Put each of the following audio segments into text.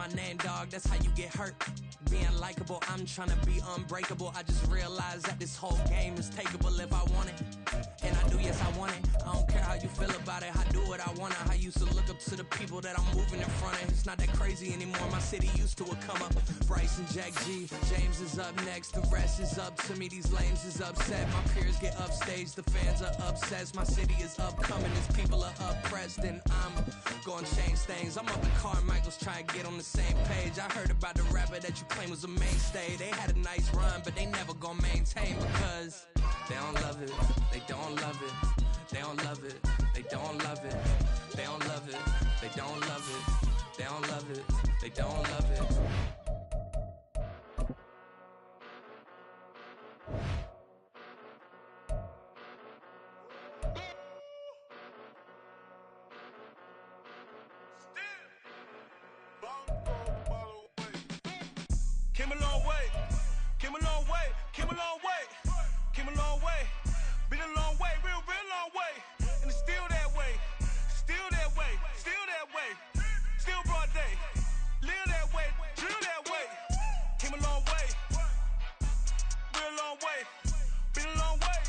my name, dog, that's how you get hurt. Being likable, I'm trying to be unbreakable. I just realized that this whole game is takeable if I want it. And I do, yes, I want it. I don't care how you feel about it. I do what I want it. I used to look up to the people that I'm moving in front of. It's not that crazy anymore. My city used to a come up. Bryce and Jack G. James is up next. The rest is up to me. These lames is upset. My peers get upstaged. The fans are obsessed. My city is upcoming. These people are oppressed. And I'm gonna change things. I'm up in Carmichael's trying to get on the same page. I heard about the rapper that you claim was a mainstay. They had a nice run, but they never gonna maintain because they don't love it. They don't love it. They don't love it. They don't love it. They don't love it. They don't love it. They don't love it. They don't love it. Came a long way, came a long way, came a long way, came a long way, been a long way, real long way, and it's still that way, still that way, still that way, still broad day, live that way, drill that way, came a long way, real long way, been a long way,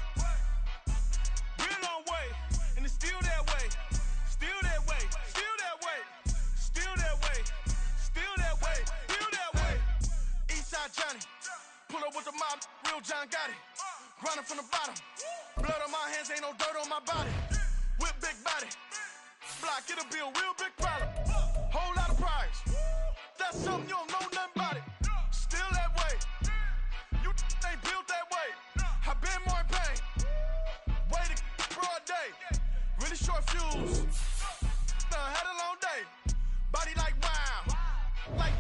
real long way, and it's still that way, still that way, still that way, still that way, still that way, still that way. Eastside Johnny, pull up with the mob, real John Gotti. Grinding from the bottom, blood on my hands, ain't no dirt on my body. Whip big body, block, it'll be a real big problem. Whole lot of prize, that's something you don't know nothing about it. Still that way, you ain't built that way. I been more in pain, way to broad day. Really short fuse, had a long day. Body like wow, like.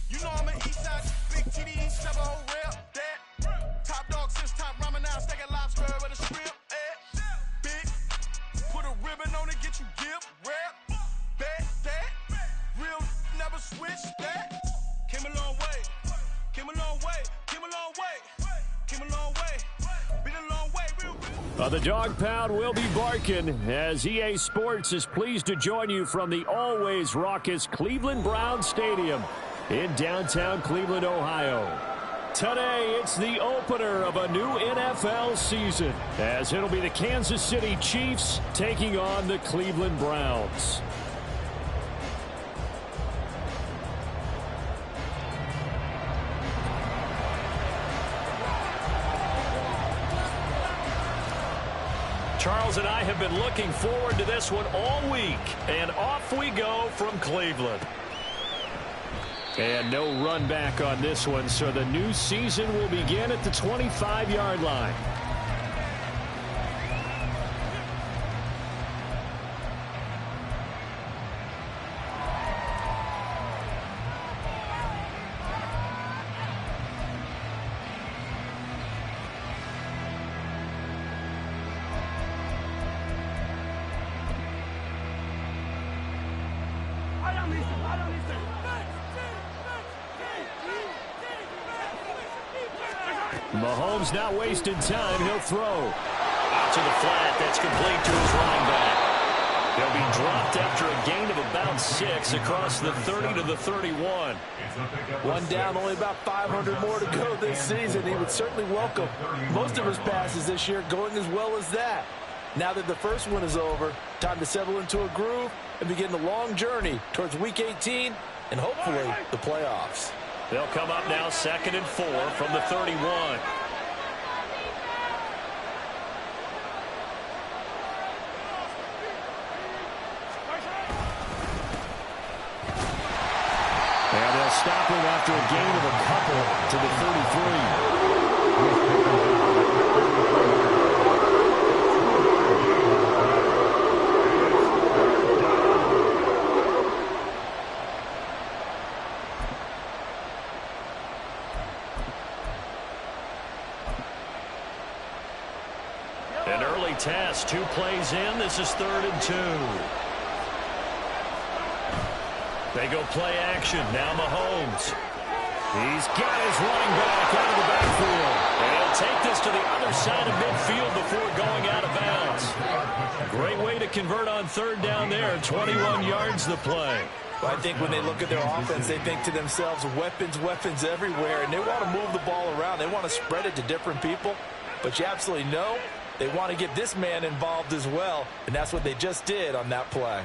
You know I'm an Eastside, big TD, have a whole rep, that. Top dog since top ramen now, stack a lobster with a shrimp, big, put a ribbon on it, get you gift, rep, bet, that. Real, never switch, that. Came a long way, came a long way, came a long way, came a long way, been a long way, real. The dog pound will be barking as EA Sports is pleased to join you from the always raucous Cleveland Browns Stadium in downtown Cleveland, Ohio. Today, it's the opener of a new NFL season, as it'll be the Kansas City Chiefs taking on the Cleveland Browns. Charles and I have been looking forward to this one all week, and off we go from Cleveland. And no run back on this one, so the new season will begin at the 25-yard line. Mahomes not wasting time. He'll throw. Out to the flat. That's complete to his running back. He'll be dropped after a gain of about 6 across the 30 to the 31. One down, only about 500 more to go this season. He would certainly welcome most of his passes this year going as well as that. Now that the first one is over, time to settle into a groove and begin the long journey towards Week 18 and hopefully the playoffs. They'll come up now 2nd and 4 from the 31. And they'll stop him after a gain of a couple to the 33. An early test, 2 plays in. This is 3rd and 2. They go play action. Now Mahomes. He's got his running back out of the backfield. And he'll take this to the other side of midfield before going out of bounds. Great way to convert on 3rd down there. 21 yards the play. Well, I think when they look at their offense, they think to themselves, weapons, weapons everywhere, and they want to move the ball around. They want to spread it to different people, but you absolutely know they want to get this man involved as well, and that's what they just did on that play.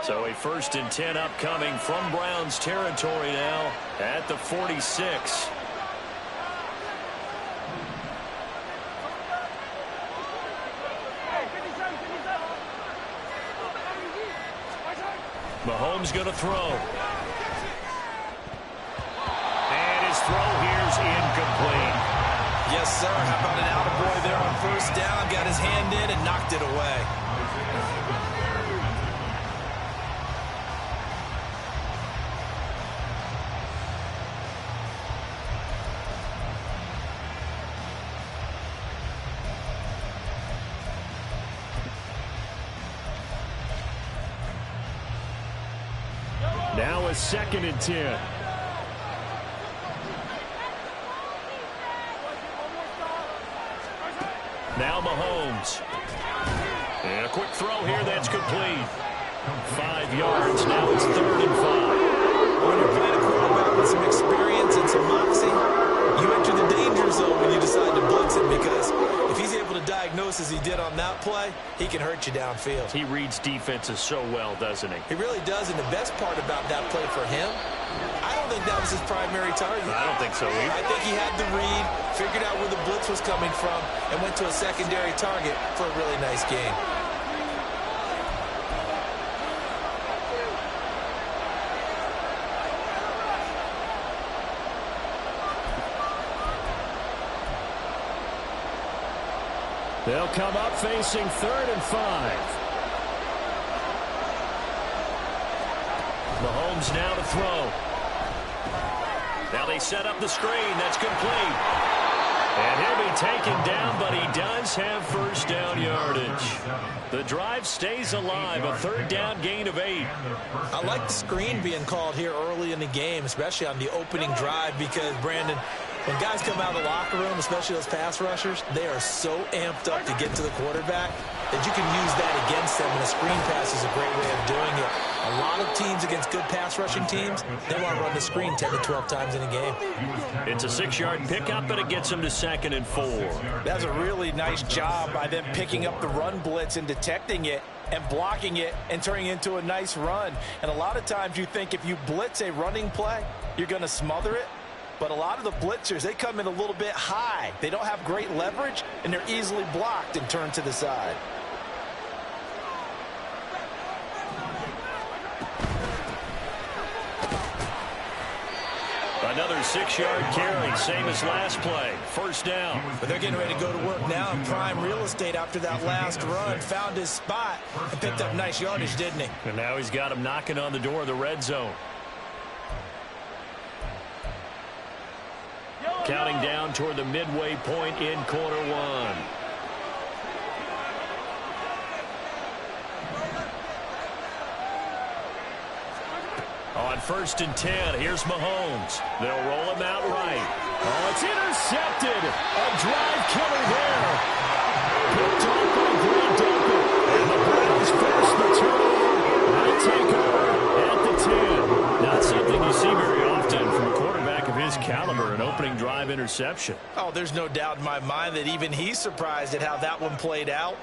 So a 1st and 10 upcoming from Browns territory now at the 46. Mahomes going to throw. And his throw here's incomplete. Yes, sir. How about an attaboy there on 1st down? Got his hand in and knocked it away. Now a 2nd and 10. Now Mahomes. And a quick throw here that's complete. 5 yards. Now it's 3rd and 5. When you're playing a quarterback with some experience and some moxie, you enter the danger zone when you decide to blitz him, because if he's able to diagnose as he did on that play, he can hurt you downfield. He reads defenses so well, doesn't he? He really does, and the best part about that play for him, I don't think that was his primary target. I don't think so either. I think he had the read, figured out where the blitz was coming from, and went to a secondary target for a really nice game. They'll come up facing 3rd and 5. Mahomes now to throw. Now they set up the screen. That's complete. And he'll be taken down, but he does have 1st down yardage. The drive stays alive. A 3rd down gain of 8. I like the screen being called here early in the game, especially on the opening drive, because, Brandon, when guys come out of the locker room, especially those pass rushers, they are so amped up to get to the quarterback that you can use that against them, and a screen pass is a great way of doing it. A lot of teams against good pass rushing teams, they want to run the screen 10 to 12 times in a game. It's a 6-yard pickup, and it gets them to 2nd and 4. That's a really nice job by them picking up the run blitz and detecting it and blocking it and turning it into a nice run. And a lot of times you think if you blitz a running play, you're going to smother it. But a lot of the blitzers, they come in a little bit high. They don't have great leverage, and they're easily blocked and turned to the side. Another 6-yard carry, same as last play. 1st down. But they're getting ready to go to work now in prime real estate after that last run. Found his spot and picked up nice yardage, didn't he? And now he's got him knocking on the door of the red zone. Counting down toward the midway point in quarter 1. On 1st and 10, here's Mahomes. They'll roll him out right. Oh, it's intercepted. A drive killer there. Picked off by Grant Duncan. And the Browns force the turnover. They take over at the 10. Not something you see very often from a quarterback of his caliber, an opening drive interception. Oh, there's no doubt in my mind that even he's surprised at how that one played out.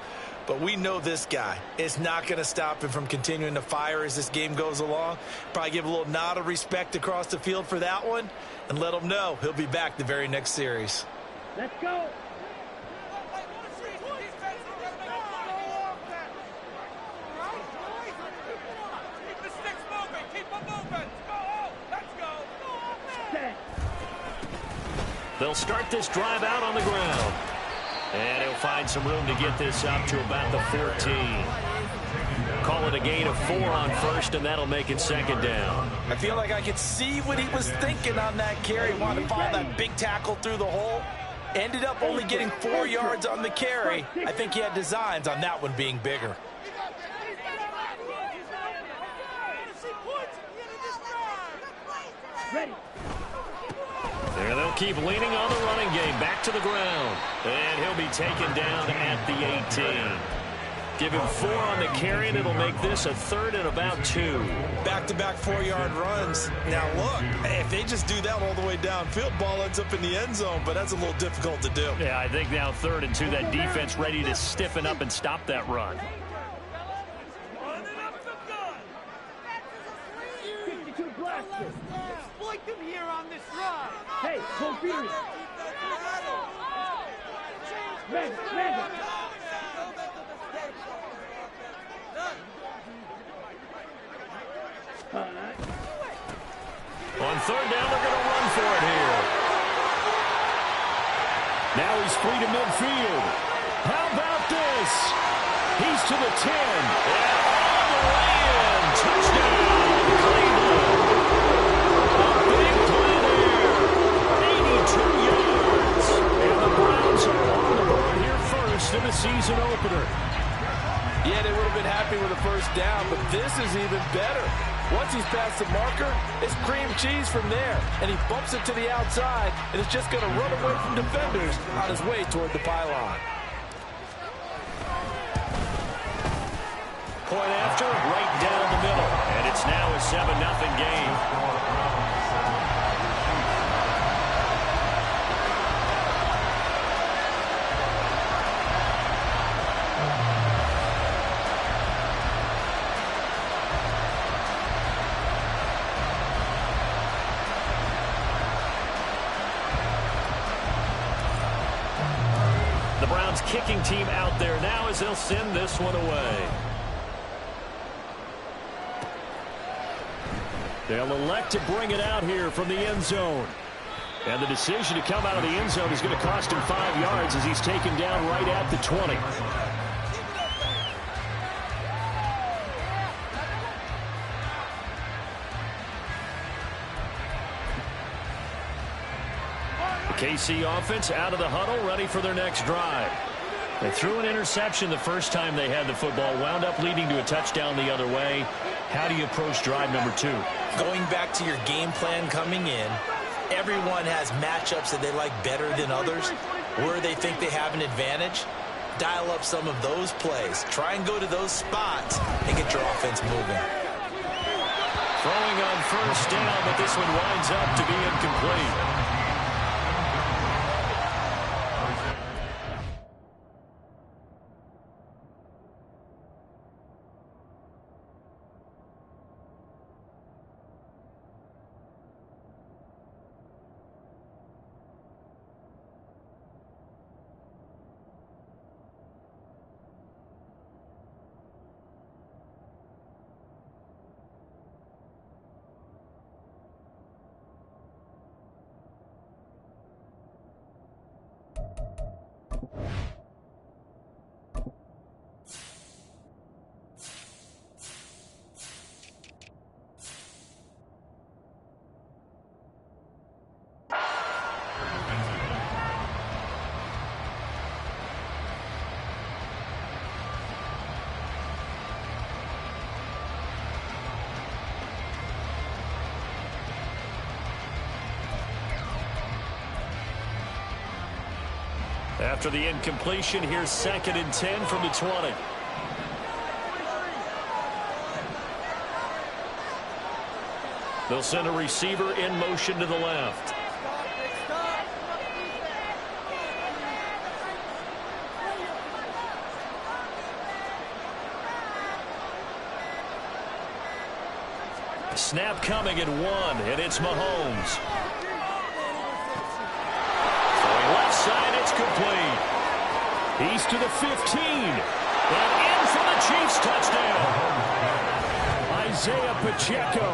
But we know this guy is not going to stop him from continuing to fire as this game goes along. Probably give a little nod of respect across the field for that one and let him know he'll be back the very next series. Let's go. They'll start this drive out on the ground. And he'll find some room to get this up to about the 14. Call it a gain of 4 on 1st, and that'll make it 2nd down. I feel like I could see what he was thinking on that carry. Wanted to follow that big tackle through the hole. Ended up only getting 4 yards on the carry. I think he had designs on that one being bigger. Ready. There they'll keep leaning on the running game. Back to the ground. And he'll be taken down at the 18. Give him 4 on the carry, and it'll make this a 3rd and about 2. Back-to-back 4-yard runs. Now, look, if they just do that all the way downfield, ball ends up in the end zone, but that's a little difficult to do. Yeah, I think now 3rd and 2, that defense ready to stiffen up and stop that run. Exploit them here on this run. Hey, go period. On 3rd down, they're going to run for it here. Now he's free to midfield. How about this? He's to the 10. And all the way in. Touchdown, Cleveland. A big play there. 82 yards. And the Browns are on the board here first in the season opener. Yeah, they would have been happy with a first down, but this is even better. Once he's past the marker, it's cream cheese from there. And he bumps it to the outside, and it's just going to run away from defenders on his way toward the pylon. Point after, right down the middle. And it's now a 7-0 game. The Browns kicking team out there now as they'll send this one away. They'll elect to bring it out here from the end zone. And the decision to come out of the end zone is going to cost him 5 yards as he's taken down right at the 20. The KC offense out of the huddle, ready for their next drive. They threw an interception the first time they had the football, wound up leading to a touchdown the other way. How do you approach drive number 2? Going back to your game plan coming in, everyone has matchups that they like better than others, where they think they have an advantage. Dial up some of those plays. Try and go to those spots and get your offense moving. Throwing on first down, but this one winds up to be incomplete. After the incompletion, here's 2nd and 10 from the 20. They'll send a receiver in motion to the left. Snap coming at 1, and it's Mahomes. Left side, it's complete. He's to the 15. And in for the Chiefs touchdown. Isaiah Pacheco,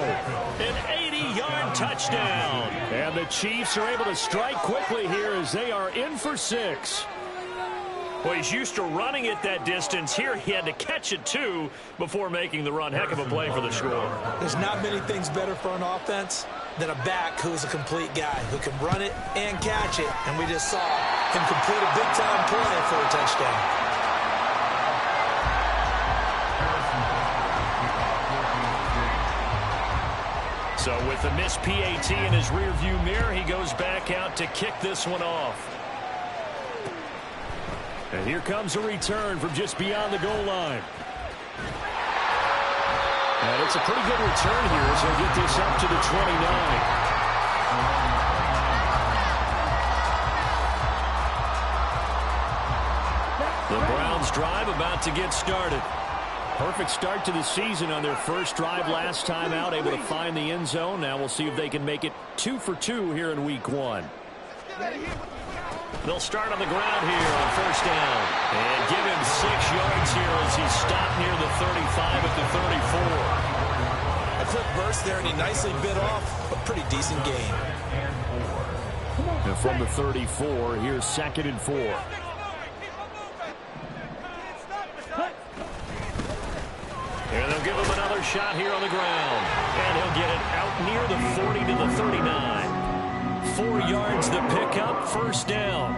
an 80-yard touchdown. And the Chiefs are able to strike quickly here as they are in for 6. Well, he's used to running it that distance. Here he had to catch it, too, before making the run. Heck of a play for the score. There's not many things better for an offense than a back who's a complete guy, who can run it and catch it. And we just saw him complete a big-time play for a touchdown. So with the missed PAT in his rearview mirror, he goes back out to kick this one off. And here comes a return from just beyond the goal line. And it's a pretty good return here as they get this up to the 29. The Browns drive about to get started. Perfect start to the season on their first drive last time out, able to find the end zone. Now we'll see if they can make it 2 for 2 here in week 1. They'll start on the ground here on first down. And give him 6 yards here as he stopped near the 35 at the 34. A quick burst there, and he nicely bit off a pretty decent gain. And from the 34, here's 2nd and 4. And they'll give him another shot here on the ground. And he'll get it out near the 40 to the 39. 4 yards the pickup, first down.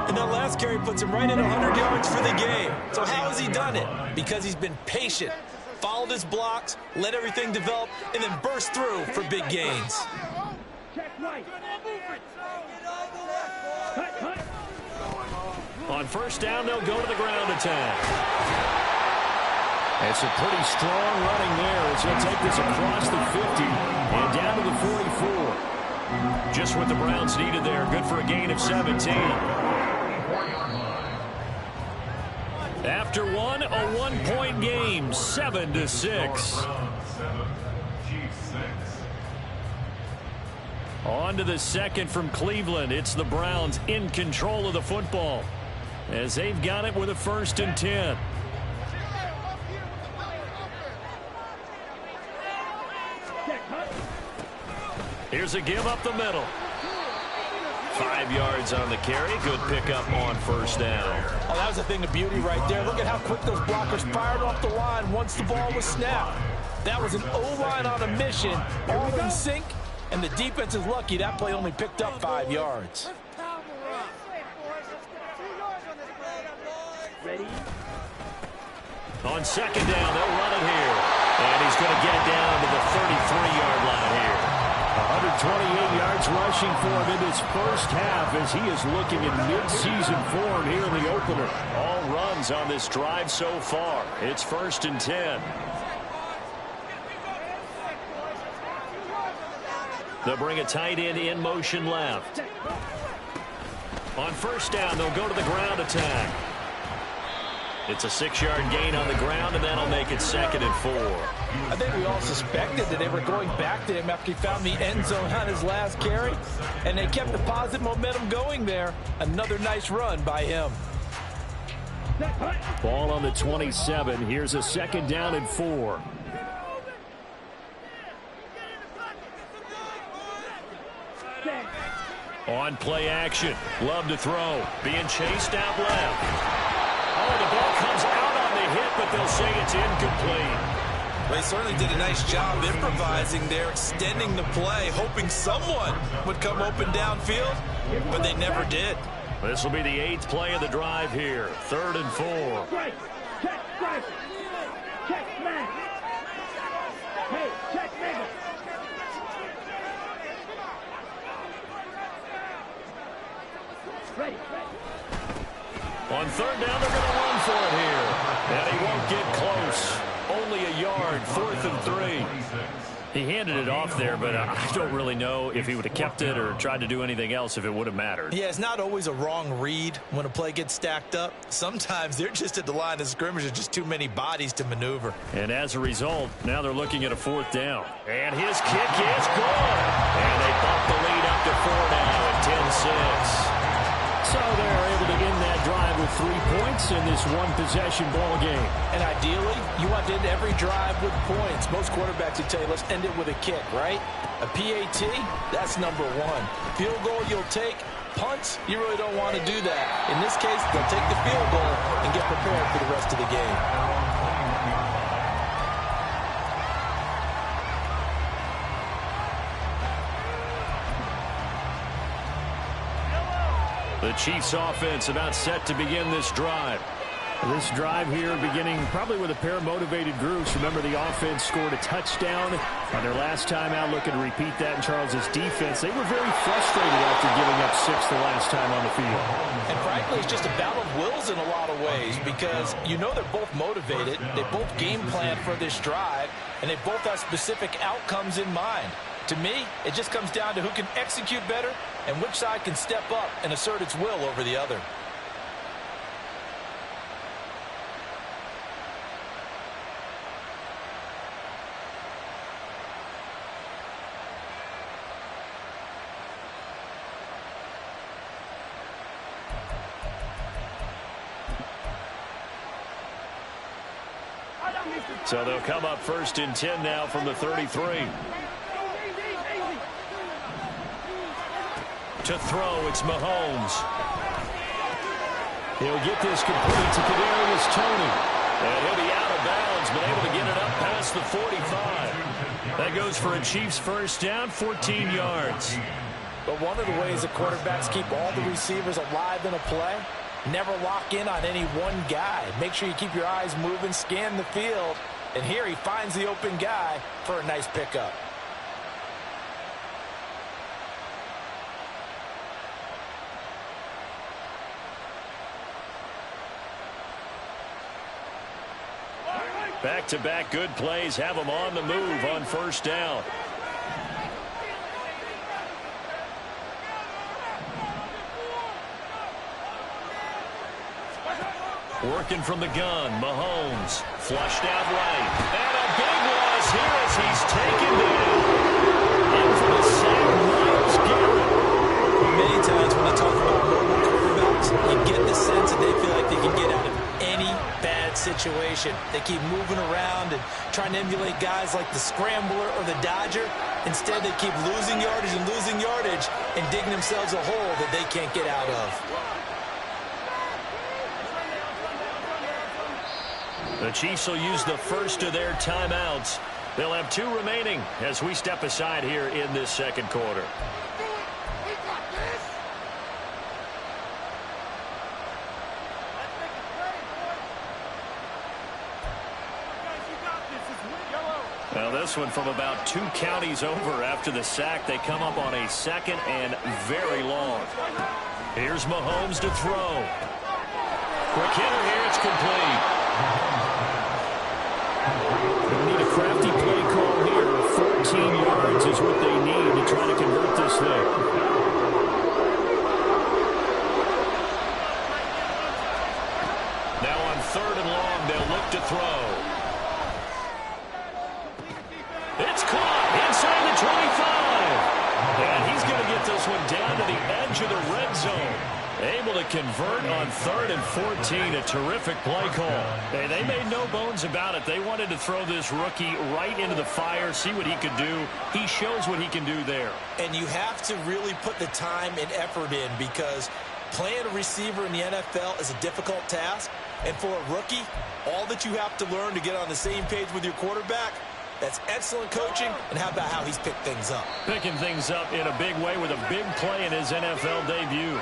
And that last carry puts him right at 100 yards for the game. So how has he done it? Because he's been patient, followed his blocks, let everything develop, and then burst through for big gains. On first down, they'll go to the ground attack. It's a pretty strong running there as he'll take this across the 50 and down to the 44. Just what the Browns needed there. Good for a gain of 17. After one, a 1-point game, 7-6. On to the second from Cleveland. It's the Browns in control of the football as they've got it with a 1st and 10. Here's a give up the middle. 5 yards on the carry. Good pickup on first down. Oh, that was a thing of beauty right there. Look at how quick those blockers fired off the line once the ball was snapped. That was an O-line on a mission, all in sync, and the defense is lucky that play only picked up 5 yards. On second down, they'll run it here. And he's going to get it down to the 33-yard line here. 128 yards rushing for him in this first half as he is looking in mid-season form here in the opener. All runs on this drive so far. It's 1st and 10. They'll bring a tight end in motion left. On first down, they'll go to the ground attack. It's a 6-yard gain on the ground, and that'll make it 2nd and 4. I think we all suspected that they were going back to him after he found the end zone on his last carry, and they kept the positive momentum going there. Another nice run by him. Ball on the 27. Here's a 2nd down and 4. On play action. Love to throw. Being chased out left. Oh, the ball comes out on the hit, but they'll say it's incomplete. They certainly did a nice job improvising there, extending the play, hoping someone would come open downfield, but they never did. This will be the 8th play of the drive here. 3rd and 4. Check, man. Hey, check, nigga. Ready. On 3rd down, they're going to run for it here. And he won't get close. Only a yard, 4th and 3. He handed it off there, but I don't really know if he would have kept it or tried to do anything else if it would have mattered. Yeah, it's not always a wrong read when a play gets stacked up. Sometimes they're just at the line of scrimmage. There's just too many bodies to maneuver. And as a result, now they're looking at a 4th down. And his kick is good. And they bump the lead up to 4 now at 10-6. So they're able to end that drive with 3 points in this one-possession ball game. And ideally, you want to end every drive with points. Most quarterbacks would tell you, let's end it with a kick, right? A PAT, that's number 1. Field goal you'll take. Punts, you really don't want to do that. In this case, they'll take the field goal and get prepared for the rest of the game. The Chiefs offense about set to begin this drive. This drive here beginning probably with a pair of motivated groups. Remember, the offense scored a touchdown on their last time out. Looking to repeat that in Charles's defense. They were very frustrated after giving up 6 the last time on the field. And frankly, it's just a battle of wills in a lot of ways because you know they're both motivated. They both game plan for this drive, and they both have specific outcomes in mind. To me, it just comes down to who can execute better and which side can step up and assert its will over the other. So they'll come up 1st and 10 now from the 33. To throw, it's Mahomes. He'll get this complete to Kadarius Toney. And he'll be out of bounds, but able to get it up past the 45. That goes for a Chiefs first down, 14 yards. But one of the ways the quarterbacks keep all the receivers alive in a play, never lock in on any one guy. Make sure you keep your eyes moving, scan the field. And here he finds the open guy for a nice pickup. Back-to-back good plays have them on the move on first down. Working from the gun, Mahomes flushed out right. And a big loss here as he's taken down. In for the sack, Myles Garrett. Many times when you talk about mobile quarterbacks, you get the sense that they feel like they can get out of any bad situation. They keep moving around and trying to emulate guys like the Scrambler or the Dodger. Instead, they keep losing yardage and digging themselves a hole that they can't get out of. The Chiefs will use the first of their timeouts. They'll have 2 remaining as we step aside here in this second quarter. Now this one from about 2 counties over after the sack. They come up on a 2nd and very long. Here's Mahomes to throw. Quick hitter here, it's complete. They need a crafty play call here. 14 yards is what they need to try to convert this thing. Now on 3rd and long, they'll look to throw. It's caught inside the 25. And he's going to get this one down to the edge of the red zone. Able to convert on 3rd and 14. A terrific play call. Hey, they made no bones about it. They wanted to throw this rookie right into the fire, see what he could do. He shows what he can do there. And you have to really put the time and effort in because playing a receiver in the NFL is a difficult task. And for a rookie, all that you have to learn to get on the same page with your quarterback, that's excellent coaching. And how about how he's picked things up? Picking things up in a big way with a big play in his NFL debut.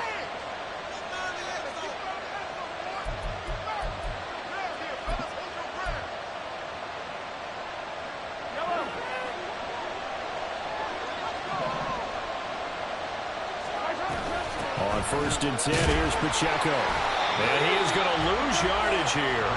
On 1st and 10, here's Pacheco. And he is going to lose yardage here.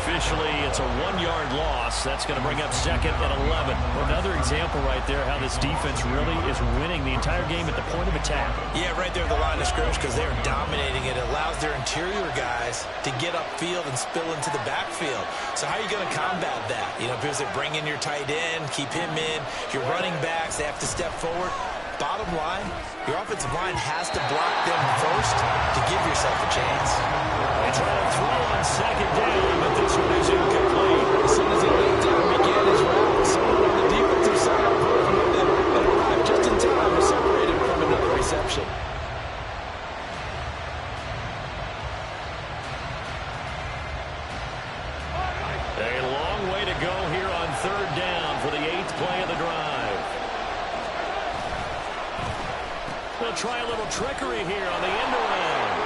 Officially, it's a 1-yard loss. That's going to bring up 2nd and 11. Another example right there how this defense really is winning the entire game at the point of attack. Yeah, right there at the line of scrimmage because they're dominating it. It allows their interior guys to get upfield and spill into the backfield. So how are you going to combat that? You know, because they bring in your tight end, keep him in. Your running backs, they have to step forward. Bottom line, your offensive line has to block them first to give yourself a chance. They try to throw on 2nd down, but this one is incomplete. As soon as he laid down and began his route, someone on the defensive side working with him and arrived just in time to separate him from another reception. A long way to go here on 3rd down for the 8th play of the drive. They'll try a little trickery here on the end around.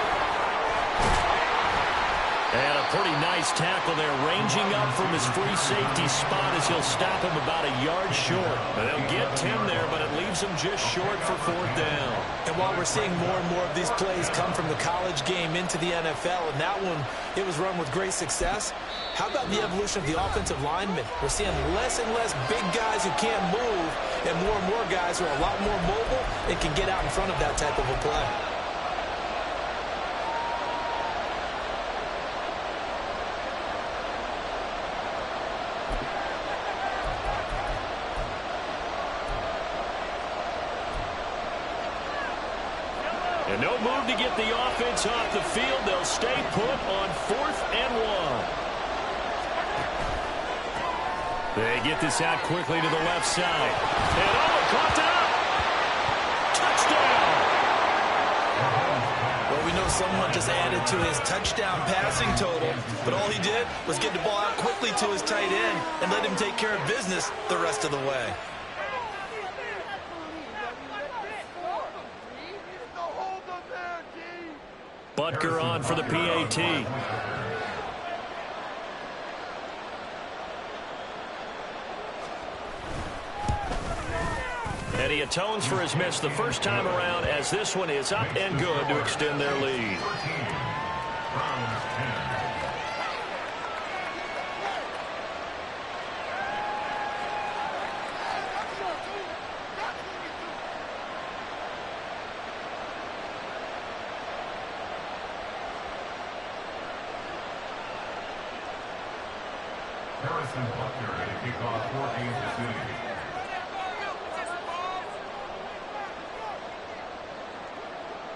And a pretty nice tackle there, ranging up from his free safety spot as he'll stop him about a yard short. And they'll get 10 there, but it leaves him just short for 4th down. And while we're seeing more and more of these plays come from the college game into the NFL, and that one, it was run with great success, how about the evolution of the offensive linemen? We're seeing less and less big guys who can't move, and more guys who are a lot more mobile and can get out in front of that type of a play. And no move to get the offense off the field. They'll stay put on 4th and 1. They get this out quickly to the left side. And caught it up. Touchdown! Well, we know someone just added to his touchdown passing total, but all he did was get the ball out quickly to his tight end and let him take care of business the rest of the way. Butker on for the PAT. And he atones for his miss the first time around, as this one is up and good to extend their lead.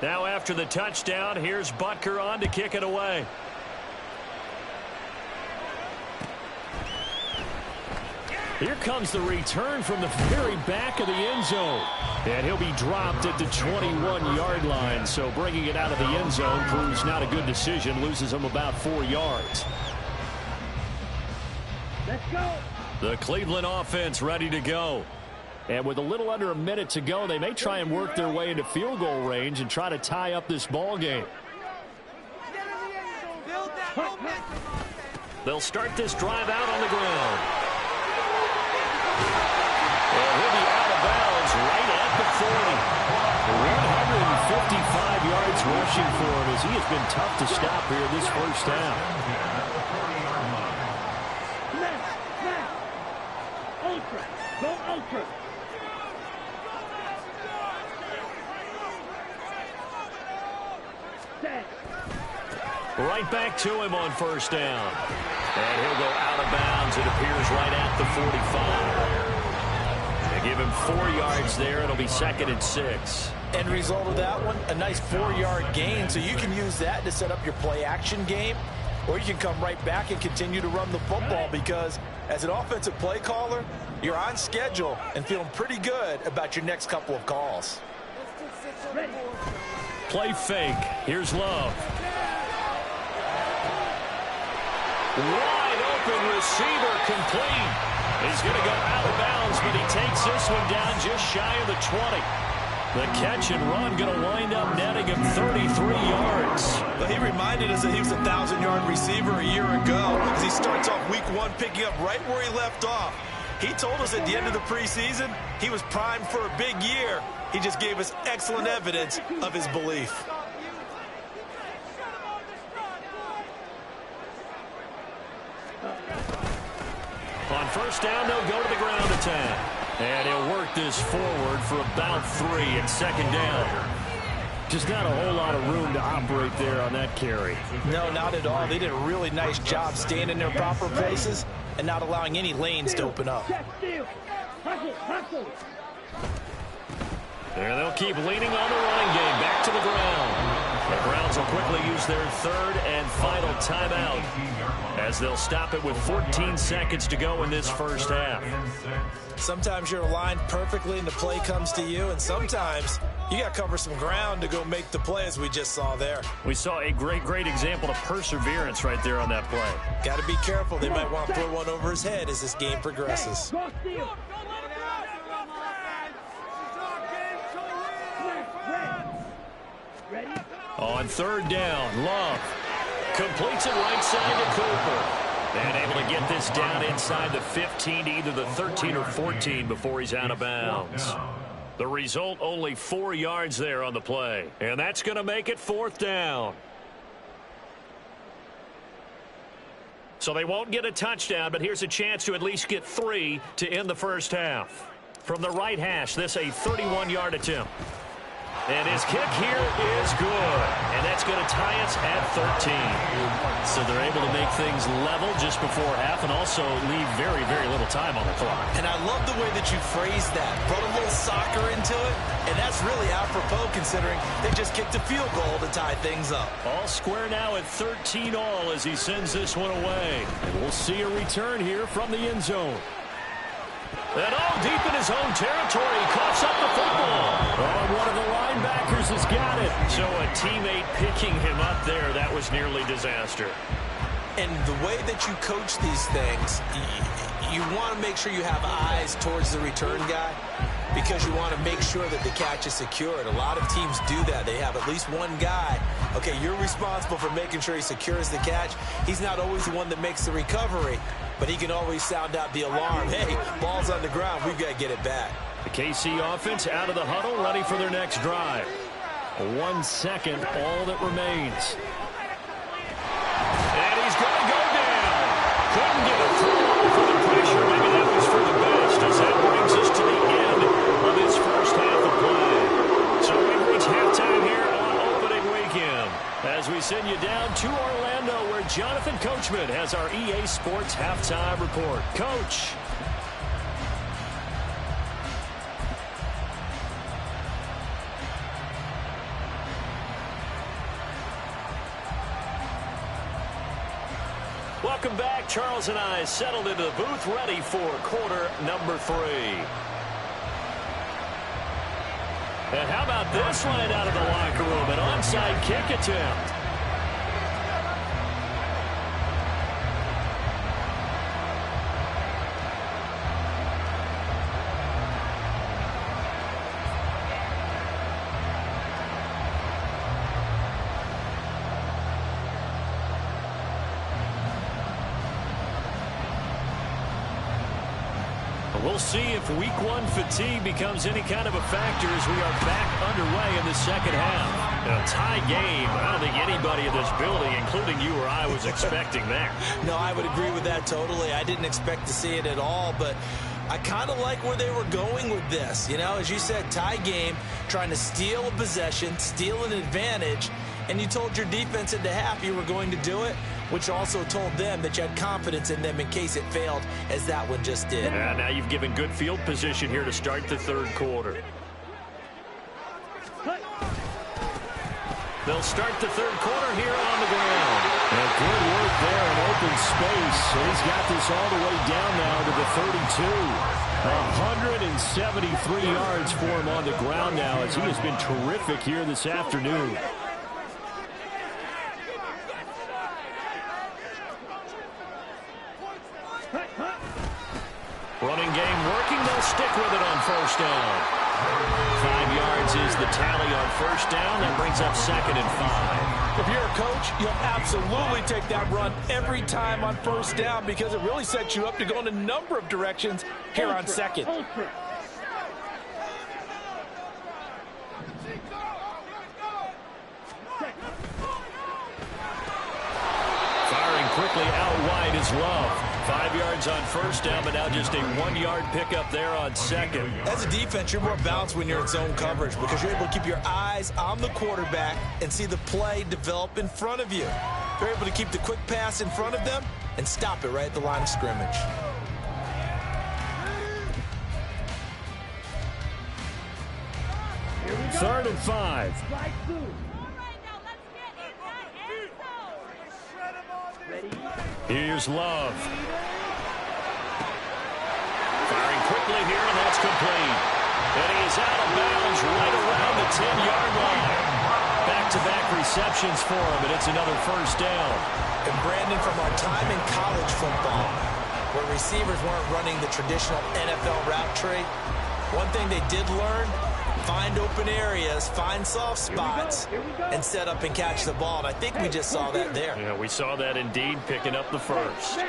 Now after the touchdown, here's Butker on to kick it away. Here comes the return from the very back of the end zone. And he'll be dropped at the 21-yard line. So bringing it out of the end zone proves not a good decision. Loses him about 4 yards. Let's go. The Cleveland offense ready to go. And with a little under a minute to go, they may try and work their way into field goal range and try to tie up this ball game. They'll start this drive out on the ground. And he'll be out of bounds right at the 40. 155 yards rushing for him as he has been tough to stop here this first half. Ultra. Go ultra. Right back to him on first down. And he'll go out of bounds, it appears, right at the 45. They give him 4 yards there. It'll be 2nd and 6. End result of that one, a nice 4-yard gain. So you can use that to set up your play-action game, or you can come right back and continue to run the football because as an offensive play caller, you're on schedule and feeling pretty good about your next couple of calls. Play fake. Here's Love. Wide open receiver complete. He's going to go out of bounds, but he takes this one down just shy of the 20. The catch and run going to wind up netting him 33 yards. But he reminded us that he was a 1,000-yard receiver a year ago as he starts off week 1 picking up right where he left off. He told us at the end of the preseason he was primed for a big year. He just gave us excellent evidence of his belief. On first down, they'll go to the ground attack. And he'll work this forward for about 3 at 2nd down. Just not a whole lot of room to operate there on that carry. No, not at all. They did a really nice job staying in their proper places and not allowing any lanes to open up. There they'll keep leaning on the running game. Back to the ground. The Browns will quickly use their 3rd and final timeout as they'll stop it with 14 seconds to go in this first half. Sometimes you're aligned perfectly and the play comes to you, and sometimes you got to cover some ground to go make the play as we just saw there. We saw a great example of perseverance right there on that play. Got to be careful. They might want to throw one over his head as this game progresses. On 3rd down, Love. Completes it right side to Cooper. And able to get this down inside the 15 to either the 13 or 14 before he's out of bounds. The result, only 4 yards there on the play. And that's going to make it 4th down. So they won't get a touchdown, but here's a chance to at least get 3 to end the first half. From the right hash, this a 31-yard attempt. And his kick here is good. And that's going to tie us at 13. So they're able to make things level just before half and also leave very, very little time on the clock. And I love the way that you phrased that. Brought a little soccer into it. And that's really apropos considering they just kicked a field goal to tie things up. All square now at 13 all as he sends this one away. And we'll see a return here from the end zone. And deep in his own territory, he coughs up the football. One of the linebackers has got it. So a teammate picking him up there, that was nearly disaster. And the way that you coach these things, you want to make sure you have eyes towards the return guy because you want to make sure that the catch is secured. A lot of teams do that. They have at least one guy. Okay, you're responsible for making sure he secures the catch. He's not always the one that makes the recovery, but he can always sound out the alarm. Hey, ball's on the ground. We've got to get it back. The KC offense out of the huddle, ready for their next drive. 1 second, all that remains. And he's going to go down. Couldn't get a throw for the pressure. Maybe that was for the best as that brings us to the end of his first half of play. So we've reached halftime here on opening weekend as we send you down to Orlando where Jonathan Coachman has our EA Sports halftime report. Coach. Welcome back. Charles and I settled into the booth ready for quarter number 3. And how about this right out of the locker room? An onside kick attempt. We'll see if week 1 fatigue becomes any kind of a factor as we are back underway in the second half. A tie game. I don't think anybody in this building, including you or I, was expecting that. No, I would agree with that totally. I didn't expect to see it at all, but I kind of like where they were going with this. You know, as you said, tie game, trying to steal a possession, steal an advantage, and you told your defense at the half you were going to do it, which also told them that you had confidence in them in case it failed, as that one just did. And now you've given good field position here to start the third quarter. They'll start the third quarter here on the ground. And good work there in open space. And he's got this all the way down now to the 32. 173 yards for him on the ground now as he has been terrific here this afternoon. Running game working. They'll stick with it on first down. 5 yards is the tally on first down. That brings up 2nd and 5. If you're a coach, you'll absolutely take that run every time on first down because it really sets you up to go in a number of directions here on second. Firing quickly out wide is Love. 5 yards on first down, but now just a 1-yard pickup there on second. As a defense, you're more balanced when you're in zone coverage because you're able to keep your eyes on the quarterback and see the play develop in front of you. You're able to keep the quick pass in front of them and stop it right at the line of scrimmage. Third and 5. Here's Love. Firing quickly here, and that's complete. And he is out of bounds right around the 10-yard line. Back-to-back receptions for him, and it's another first down. And Brandon, from our time in college football, where receivers weren't running the traditional NFL route tree, one thing they did learn find open areas, find soft spots, and set up and catch the ball. And I think we just saw that there. Yeah, we saw that indeed, picking up the first.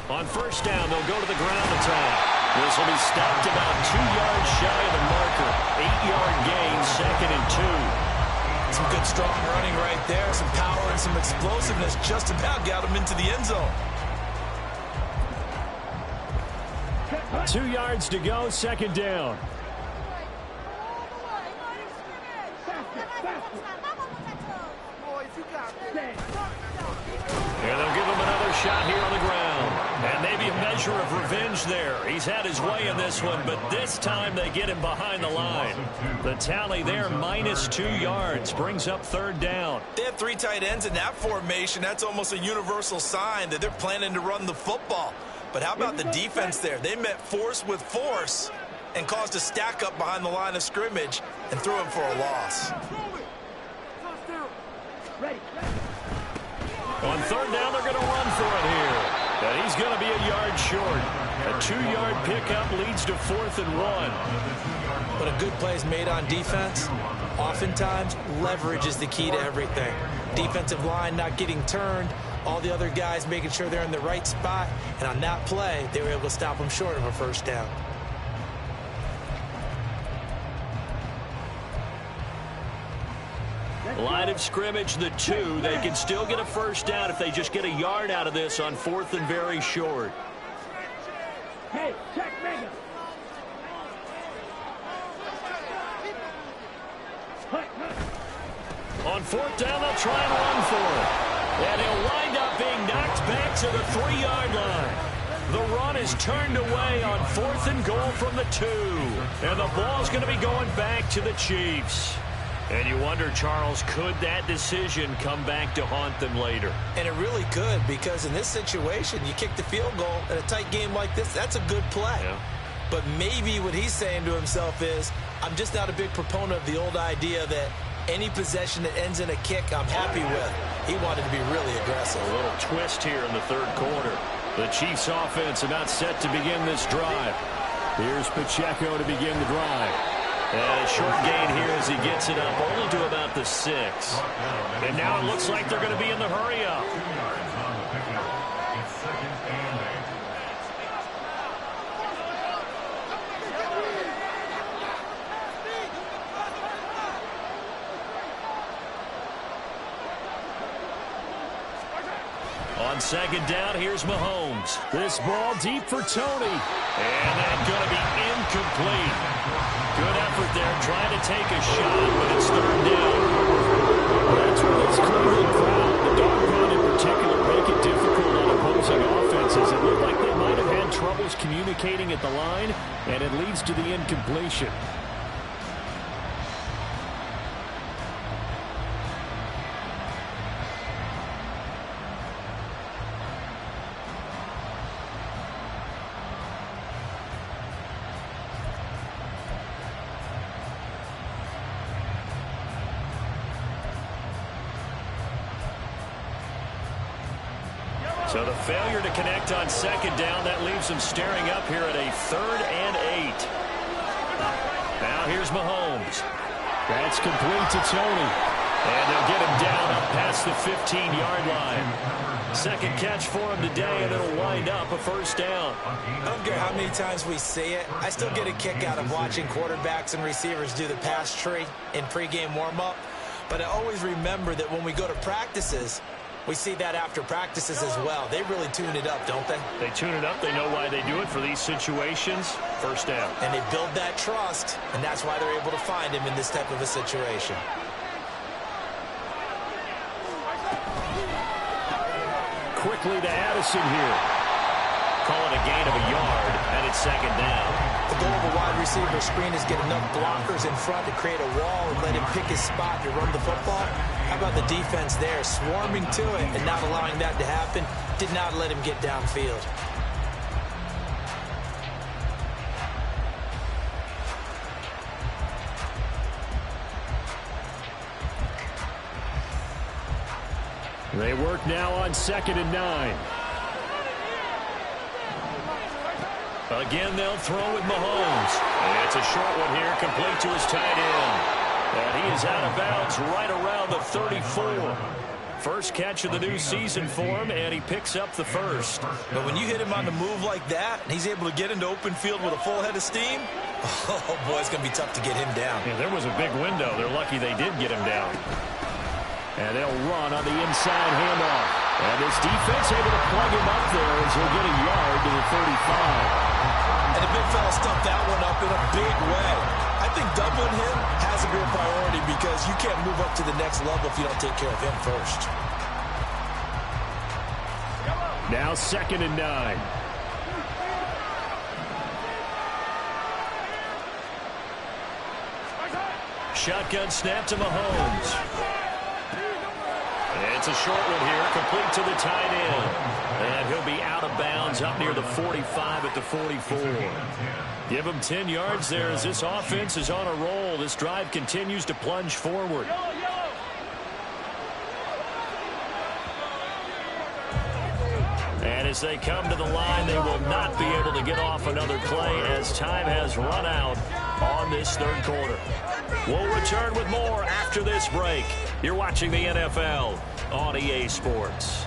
On first down, they'll go to the ground attack. This will be stopped about 2 yards shy of the marker. 8-yard gain, 2nd and 2. Some good, strong running right there. Some power and some explosiveness just about got him into the end zone. 2 yards to go, 2nd down. And they'll give him another shot here on the ground. And maybe a measure of revenge there. He's had his way in this one, but this time they get him behind the line. The tally there, -2 yards, brings up 3rd down. They have 3 tight ends in that formation. That's almost a universal sign that they're planning to run the football. But how about the defense there? They met force with force and caused a stack up behind the line of scrimmage and threw him for a loss. On 3rd down, they're going to run for it here. And he's going to be a yard short. A 2-yard pickup leads to 4th and 1. But a good play is made on defense. Oftentimes, leverage is the key to everything. Defensive line not getting turned. All the other guys making sure they're in the right spot. And on that play, they were able to stop him short of a first down. Line of scrimmage, the 2. They can still get a first down if they just get a yard out of this on 4th and very short. Hey, check Mega. On 4th down, they'll try and run for it. And he'll wind up being knocked back to the 3-yard line. The run is turned away on 4th and goal from the 2. And the ball's going to be going back to the Chiefs. And you wonder, Charles, could that decision come back to haunt them later? And it really could, because in this situation, you kick the field goal in a tight game like this, that's a good play. Yeah. But maybe what he's saying to himself is, I'm just not a big proponent of the old idea that any possession that ends in a kick I'm happy with. He wanted to be really aggressive. A little twist here in the 3rd quarter. The Chiefs offense about set to begin this drive. Here's Pacheco to begin the drive. And a short gain here as he gets it up only to about the 6. And now it looks like they're going to be in the hurry-up. On 2nd down, here's Mahomes. This ball deep for Tony. And that's going to be incomplete. Good effort there, trying to take a shot, but it's 3rd down. That's where this Cleveland crowd, the dog pound in particular, make it difficult on opposing offenses. It looked like they might have had troubles communicating at the line, and it leads to the incompletion. So the failure to connect on 2nd down, that leaves them staring up here at a 3rd and 8. Now here's Mahomes. That's complete to Tony. And they'll get him down up past the 15-yard line. 2nd catch for him today, and it'll wind up a first down. I don't care how many times we see it. I still get a kick out of watching quarterbacks and receivers do the pass tree in pregame warm-up. But I always remember that when we go to practices, we see that after practices as well. They really tune it up, don't they? They tune it up. They know why they do it for these situations. First down. And they build that trust, and that's why they're able to find him in this type of a situation. Quickly to Addison here. Call it a gain of a yard, and it's 2nd down. The goal of a wide receiver screen is get enough blockers in front to create a wall and let him pick his spot to run the football. How about the defense there, swarming to it and not allowing that to happen? Did not let him get downfield. They work now on 2nd and 9. Again, they'll throw with Mahomes. And it's a short one here, complete to his tight end. And he is out of bounds right around the 34. First catch of the new season for him, and he picks up the first. But when you hit him on the move like that, and he's able to get into open field with a full head of steam, oh, boy, it's going to be tough to get him down. Yeah, there was a big window. They're lucky they did get him down. And they'll run on the inside handoff. And this defense able to plug him up there as he'll get a yard to the 35. And the big fella stumped that one up in a big way. I think doubling him has to be a priority because you can't move up to the next level if you don't take care of him first. Now 2nd and 9. Shotgun snap to Mahomes. It's a short one here, complete to the tight end. And he'll be out of bounds up near the 45 at the 44. Give him 10 yards there as this offense is on a roll. This drive continues to plunge forward. And as they come to the line, they will not be able to get off another play as time has run out on this third quarter. We'll return with more after this break. You're watching the NFL on EA Sports.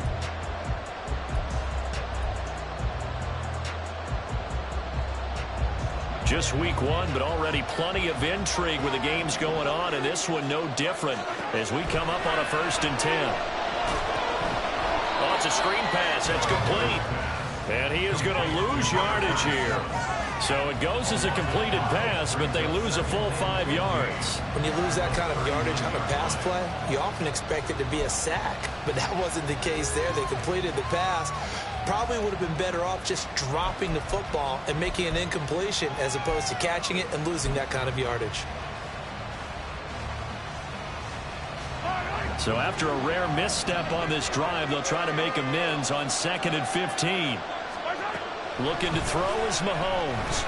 Just week 1, but already plenty of intrigue with the games going on, and this one no different as we come up on a 1st and 10. Oh, it's a screen pass. That's complete. And he is going to lose yardage here. So it goes as a completed pass, but they lose a full 5 yards. When you lose that kind of yardage on a pass play, you often expect it to be a sack. But that wasn't the case there. They completed the pass. Probably would have been better off just dropping the football and making an incompletion as opposed to catching it and losing that kind of yardage. So after a rare misstep on this drive, they'll try to make amends on 2nd and 15. Looking to throw is Mahomes.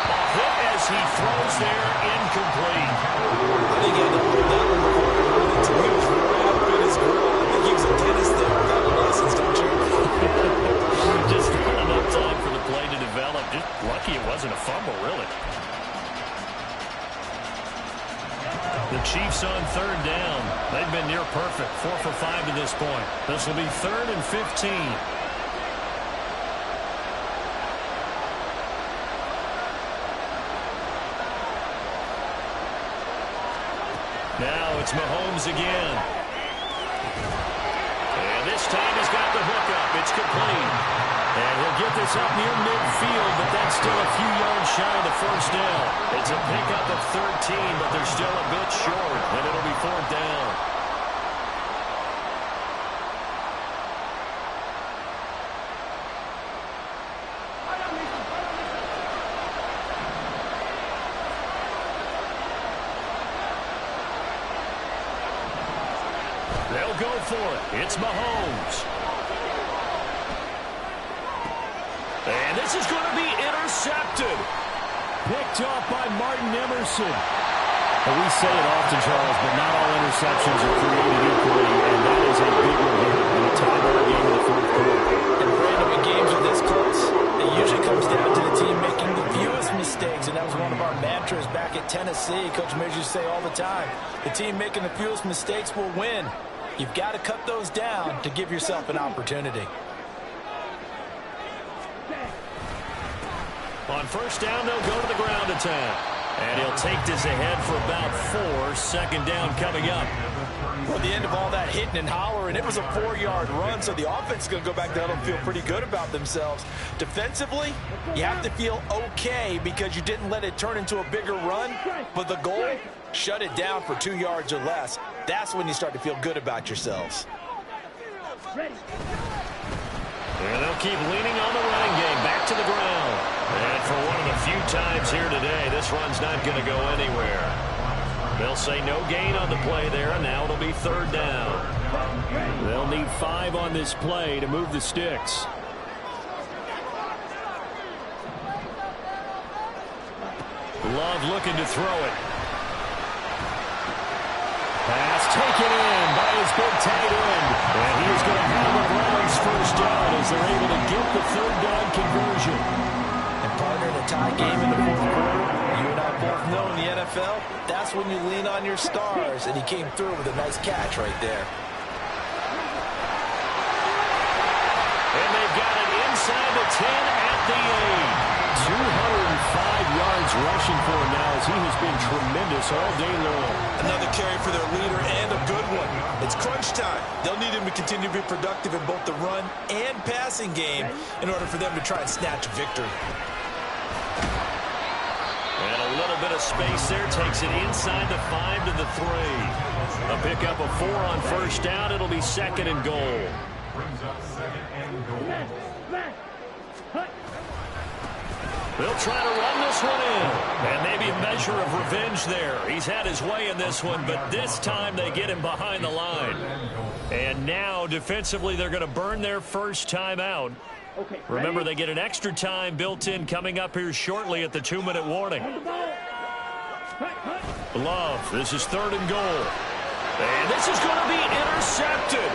A hit as he throws there, incomplete. I think he had to hold that one before he was right up in his grill. I think he was a dentist there without a license, don't you? Just not enough time for the play to develop. Just lucky it wasn't a fumble, really. The Chiefs on 3rd down. They've been near perfect. 4 for 5 to this point. This will be 3rd and 15. Now it's Mahomes again. And this time he's got the hookup. It's complete. And he'll get this up near midfield, but that's still a few yards shy of the 1st down. It's a pickup of 13, but they're still a bit short, and it'll be 4th down. They'll go for it. It's Mahomes. And this is going to be intercepted. Picked off by Martin Emerson. Well, we say it often, Charles, but not all interceptions are created equally, and that is a big one here in a tie-ball game in the 4th quarter. And Brandon, when games are this close, it usually comes down to the team making the fewest mistakes, and that was one of our mantras back at Tennessee. Coach Mears used to say all the time, the team making the fewest mistakes will win. You've got to cut those down to give yourself an opportunity. On 1st down, they'll go to the ground attack. And he'll take this ahead for about 4. 2nd down coming up. Well, the end of all that hitting and hollering, it was a 4-yard run, so the offense is going to go back down and feel pretty good about themselves. Defensively, you have to feel okay because you didn't let it turn into a bigger run, but the goal, shut it down for 2 yards or less. That's when you start to feel good about yourselves. And they'll keep leaning on the running game. Back to the ground. And for one of the few times here today, this run's not going to go anywhere. They'll say no gain on the play there, and now it'll be 3rd down. They'll need 5 on this play to move the sticks. Love looking to throw it. Pass taken in by his big tight conversion. And partner, in a tie game in the fourth quarter, you and I both know in the NFL, that's when you lean on your stars, and he came through with a nice catch right there. And they've got it inside the 10 at the 8. 205 yards rushing for him now as he has been tremendous all day long. Another carry for their leader and a good one. It's crunch time. They'll need him to continue to be productive in both the run and passing game in order for them to try and snatch a victory. And a little bit of space there takes it inside the 5 to the 3. A pickup of 4 on first down. It'll be 2nd and goal. Brings up 2nd and goal. They'll try to run this one in. And maybe a measure of revenge there. He's had his way in this one, but this time they get him behind the line. And now, defensively, they're going to burn their first time out. Remember, they get an extra time built in coming up here shortly at the 2-minute warning. Love, this is 3rd and goal. And this is going to be intercepted.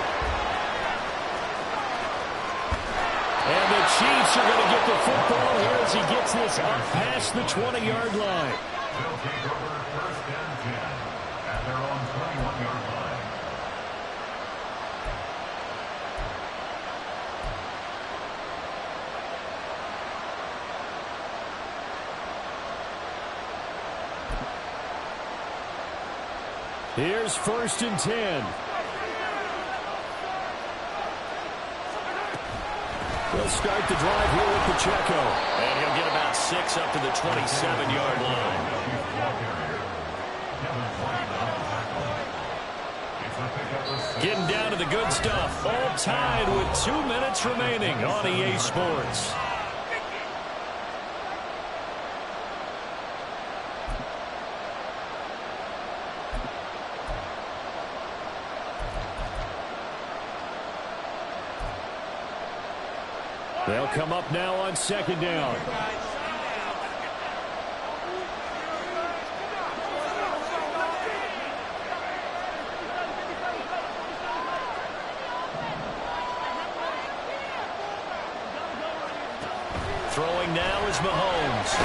And the Chiefs are going to get the football here as he gets this up past the 20-yard line. They'll take over 1st and 10 at their own 21-yard line. Here's 1st and 10. They'll start the drive here with Pacheco. And he'll get about 6 up to the 27-yard line. Getting down to the good stuff. All tied with 2 minutes remaining on EA Sports. They'll come up now on 2nd down. Throwing now is Mahomes.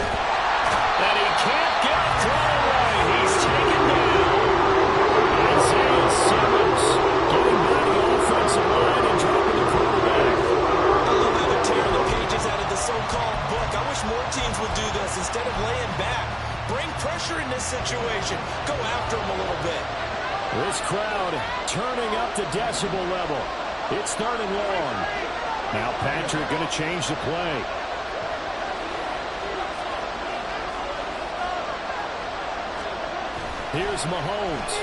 And he can't get a throw away. He's taken down. Isaiah Simmons getting by the offensive line and dropping the quarterback. Tear the pages out of the so-called book. I wish more teams would do this instead of laying back. Bring pressure in this situation. Go after them a little bit. This crowd turning up the decibel level. It's 3rd and long. Now Patrick going to change the play. Here's Mahomes.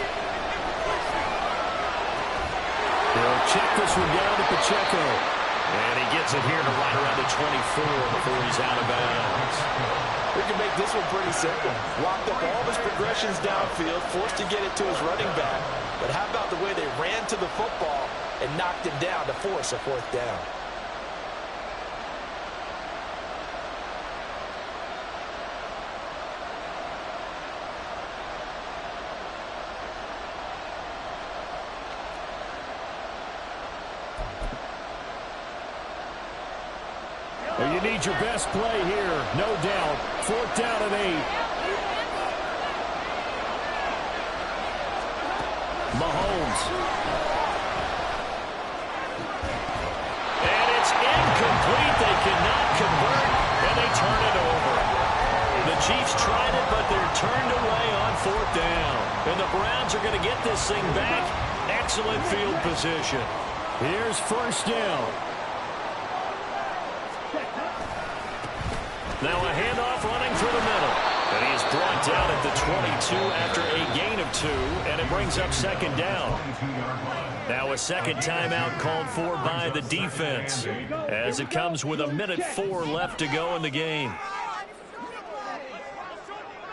He'll check this one down to Pacheco. And he gets it here to right around the 24 before he's out of bounds. We can make this one pretty simple. Locked up all of his progressions downfield, forced to get it to his running back. But how about the way they ran to the football and knocked him down to force a 4th down? Well, you need your best play here, no doubt. 4th down and 8. Mahomes. And it's incomplete. They cannot convert, and they turn it over. The Chiefs tried it, but they're turned away on 4th down. And the Browns are going to get this thing back. Excellent field position. Here's 1st down. Now a handoff running through the middle. And he is brought down at the 22 after a gain of 2, and it brings up 2nd down. Now a 2nd timeout called for by the defense as it comes with 1:04 left to go in the game.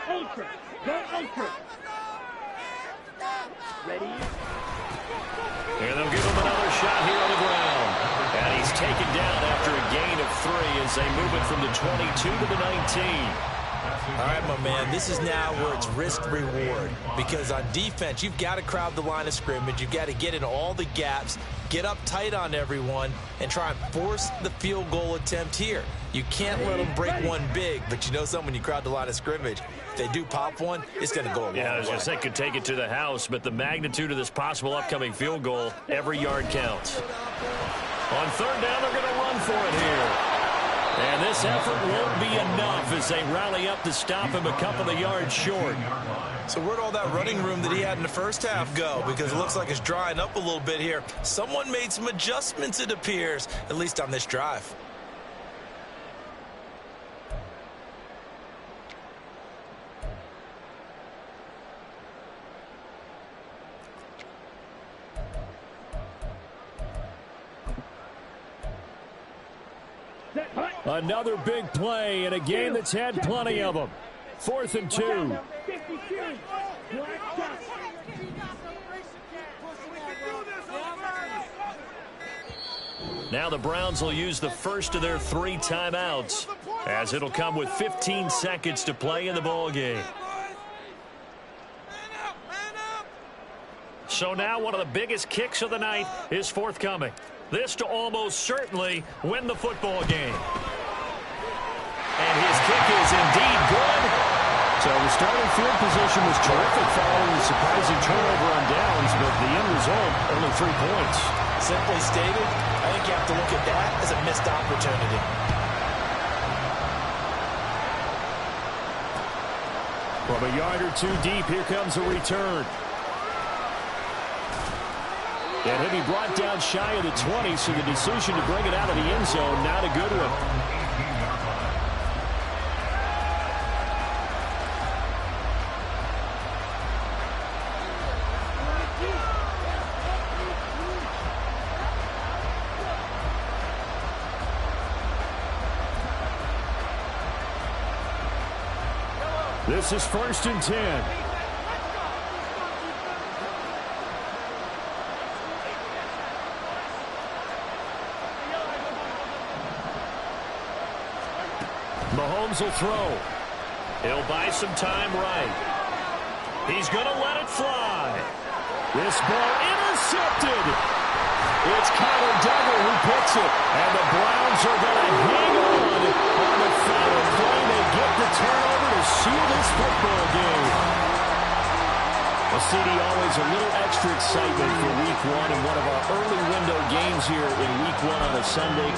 Ultra. Go ultra. Ready? And they'll give him another shot here on the ground. And he's taken down after a gain of 3 as they move it from the 22 to the 19. All right, my man, this is now where it's risk-reward, because on defense, you've got to crowd the line of scrimmage. You've got to get in all the gaps, get up tight on everyone, and try and force the field goal attempt here. You can't let them break one big, but you know something, when you crowd the line of scrimmage, if they do pop one, it's going to go a long way. Yeah, I was going to say, could take it to the house, but the magnitude of this possible upcoming field goal, every yard counts. On third down, they're going to run for it here. And this effort won't be enough as they rally up to stop him a couple of yards short. So where'd all that running room that he had in the first half go? Because it looks like it's drying up a little bit here. Someone made some adjustments, it appears, at least on this drive. Another big play in a game that's had plenty of them. 4th and 2. Now the Browns will use the first of their 3 timeouts, as it'll come with 15 seconds to play in the ball game. So now one of the biggest kicks of the night is forthcoming. This to almost certainly win the football game. And his kick is indeed good. So the starting field position was terrific following the surprising turnover on downs, but the end result, only 3 points. Simply stated, I think you have to look at that as a missed opportunity. From a yard or 2 deep, here comes a return. And he'll be brought down shy of the 20, so the decision to bring it out of the end zone, not a good one. This is 1st and 10. Mahomes will throw. He'll buy some time right. He's going to let it fly. This ball intercepted. It's Kyler Duggar who picks it. And the Browns are going to hang on the final play. They get the turnover to seal this football game. Well, CD, always a little extra excitement for Week 1 and one of our early window games here in Week 1 on a Sunday.